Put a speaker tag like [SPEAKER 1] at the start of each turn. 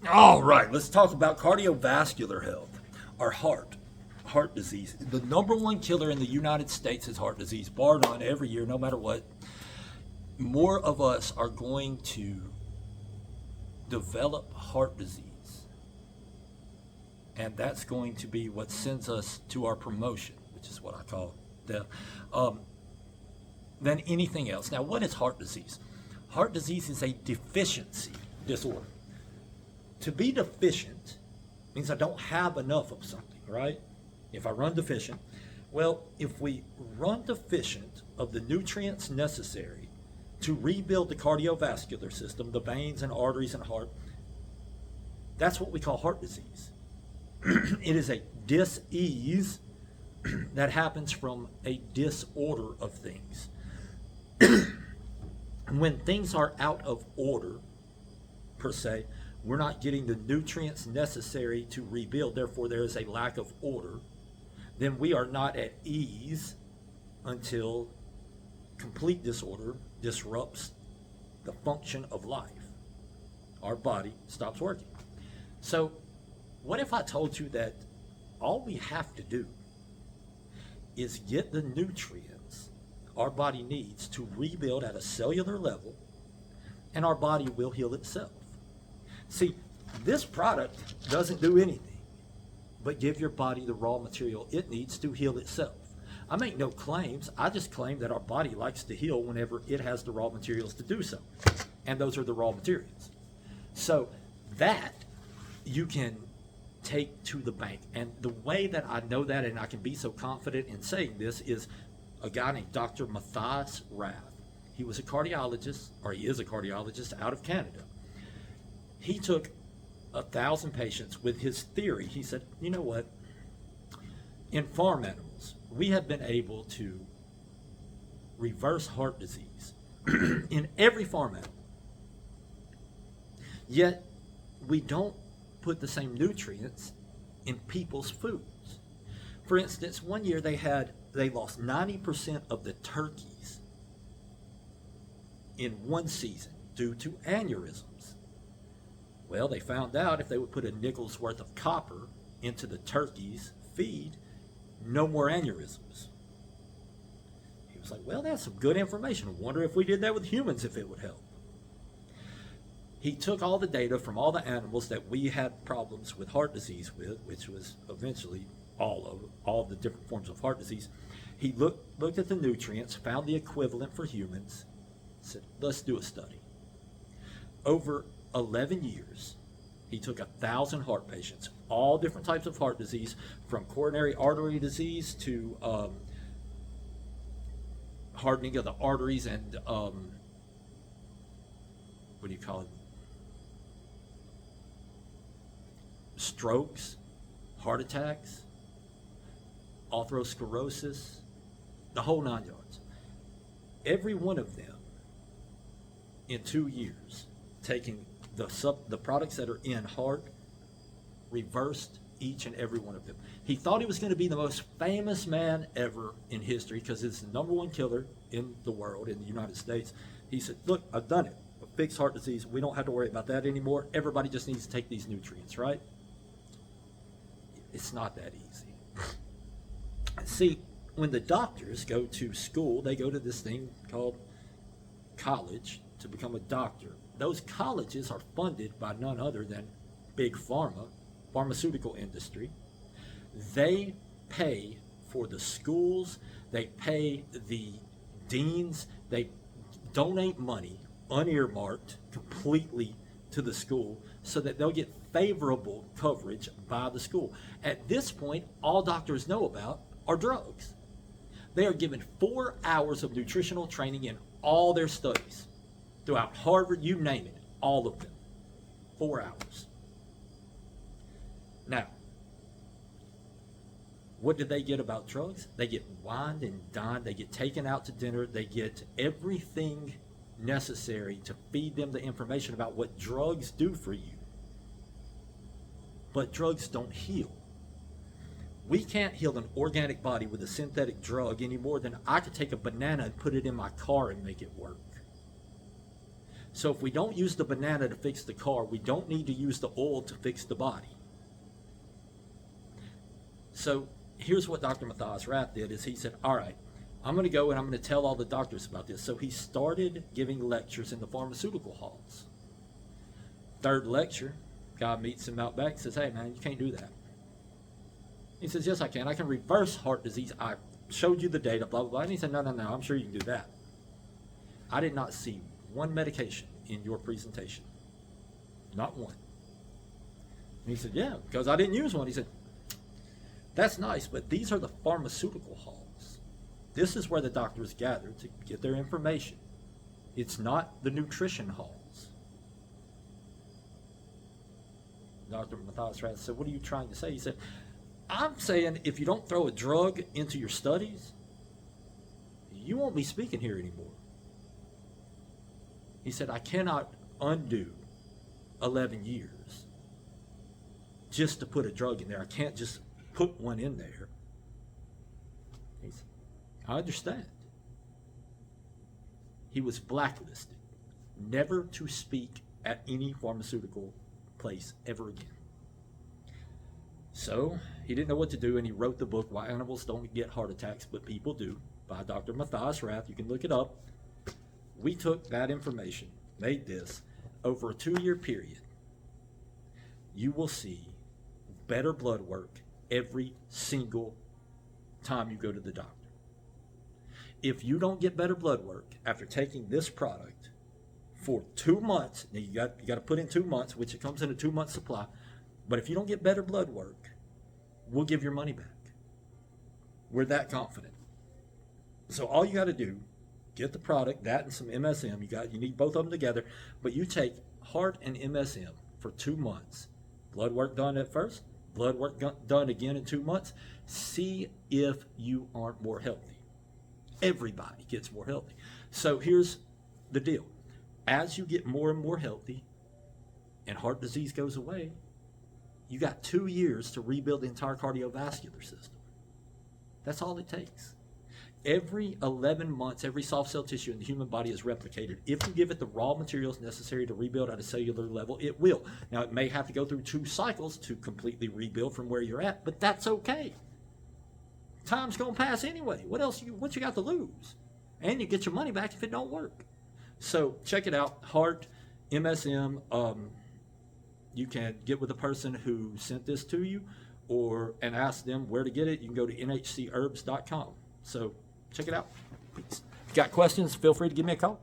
[SPEAKER 1] All right, let's talk about cardiovascular health, our heart disease. The number one killer in the United States is heart disease, bar none, every year, no matter what. More of us are going to develop heart disease, and that's going to be what sends us to our promotion, which is what I call death, um, than anything else. Now, what is heart disease? Heart disease is a deficiency disorder. To be deficient means I don't have enough of something, right? If I run deficient, well, if we run deficient of the nutrients necessary to rebuild the cardiovascular system, the veins and arteries and heart, that's what we call heart disease. It is a dis-ease that happens from a disorder of things. When things are out of order, per se, we're not getting the nutrients necessary to rebuild, therefore there is a lack of order, then we are not at ease until complete disorder disrupts the function of life. Our body stops working. So what if I told you that all we have to do is get the nutrients our body needs to rebuild at a cellular level, and our body will heal itself? See, this product doesn't do anything but give your body the raw material it needs to heal itself. I make no claims. I just claim that our body likes to heal whenever it has the raw materials to do so. And those are the raw materials. So that you can take to the bank. And the way that I know that, and I can be so confident in saying this, is a guy named Dr. Matthias Rath. He was a cardiologist, or he is a cardiologist out of Canada. He took 1,000 patients with his theory. He said, you know what? In farm animals, we have been able to reverse heart disease in every farm animal. Yet, we don't put the same nutrients in people's foods. For instance, one year they lost 90% of the turkeys in one season due to aneurysms. Well, they found out if they would put a nickel's worth of copper into the turkey's feed, no more aneurysms. He was like, well, that's some good information. I wonder if we did that with humans, if it would help. He took all the data from all the animals that we had problems with heart disease with, which was eventually all the different forms of heart disease. He looked at the nutrients, found the equivalent for humans, said, let's do a study. Over 11 years, he took 1,000 heart patients, all different types of heart disease, from coronary artery disease to hardening of the arteries and what do you call it? Strokes, heart attacks, atherosclerosis, the whole 9 yards. Every one of them in 2 years, taking the products that are in heart, reversed each and every one of them. He thought he was going to be the most famous man ever in history because it's the number one killer in the world, in the United States. He said, look, I've done it. I fixed heart disease. We don't have to worry about that anymore. Everybody just needs to take these nutrients, right? It's not that easy. See, when the doctors go to school, they go to this thing called college to become a doctor. Those colleges are funded by none other than big pharma, pharmaceutical industry. They pay for the schools, they pay the deans, they donate money, unearmarked, completely to the school so that they'll get favorable coverage by the school. At this point, all doctors know about are drugs. They are given 4 hours of nutritional training in all their studies. Throughout Harvard, you name it, all of them. 4 hours. Now, what do they get about drugs? They get wined and dined. They get taken out to dinner. They get everything necessary to feed them the information about what drugs do for you. But drugs don't heal. We can't heal an organic body with a synthetic drug any more than I could take a banana and put it in my car and make it work. So if we don't use the banana to fix the car, we don't need to use the oil to fix the body. So here's what Dr. Matthias Rath did is he said, all right, I'm going to go and I'm going to tell all the doctors about this. So he started giving lectures in the pharmaceutical halls. Third lecture, guy meets him out back, says, hey man, you can't do that. He says, yes I can. I can reverse heart disease. I showed you the data, blah, blah, blah. And he said, no, I'm sure you can do that. I did not see one medication in your presentation. Not one. And he said, yeah, because I didn't use one. He said, that's nice, but these are the pharmaceutical halls. This is where the doctors gather to get their information. It's not the nutrition halls. Dr. Matthias Rath said, what are you trying to say? He said, I'm saying if you don't throw a drug into your studies, you won't be speaking here anymore. He said, I cannot undo 11 years just to put a drug in there. I can't just put one in there. He said, I understand. He was blacklisted, never to speak at any pharmaceutical place ever again. So he didn't know what to do, and he wrote the book, Why Animals Don't Get Heart Attacks But People Do, by Dr. Matthias Rath. You can look it up. We took that information, made this, over a 2-year period. You will see better blood work every single time you go to the doctor. If you don't get better blood work after taking this product for 2 months, now you got to put in 2 months, which it comes in a 2-month supply, but if you don't get better blood work, we'll give your money back. We're that confident. So all you got to do, get the product, that and some MSM. You need both of them together, but you take heart and MSM for 2 months. Blood work done at first, blood work done again in 2 months. See if you aren't more healthy. Everybody gets more healthy. So here's the deal. As you get more and more healthy and heart disease goes away, you got 2 years to rebuild the entire cardiovascular system. That's all it takes. Every 11 months, every soft cell tissue in the human body is replicated. If you give it the raw materials necessary to rebuild at a cellular level, it will. Now, it may have to go through 2 cycles to completely rebuild from where you're at, but that's okay. Time's going to pass anyway. What you got to lose? And you get your money back if it don't work. So check it out. Heart, MSM. You can get with the person who sent this to you and ask them where to get it. You can go to nhcherbs.com. So check it out. If you got questions, feel free to give me a call.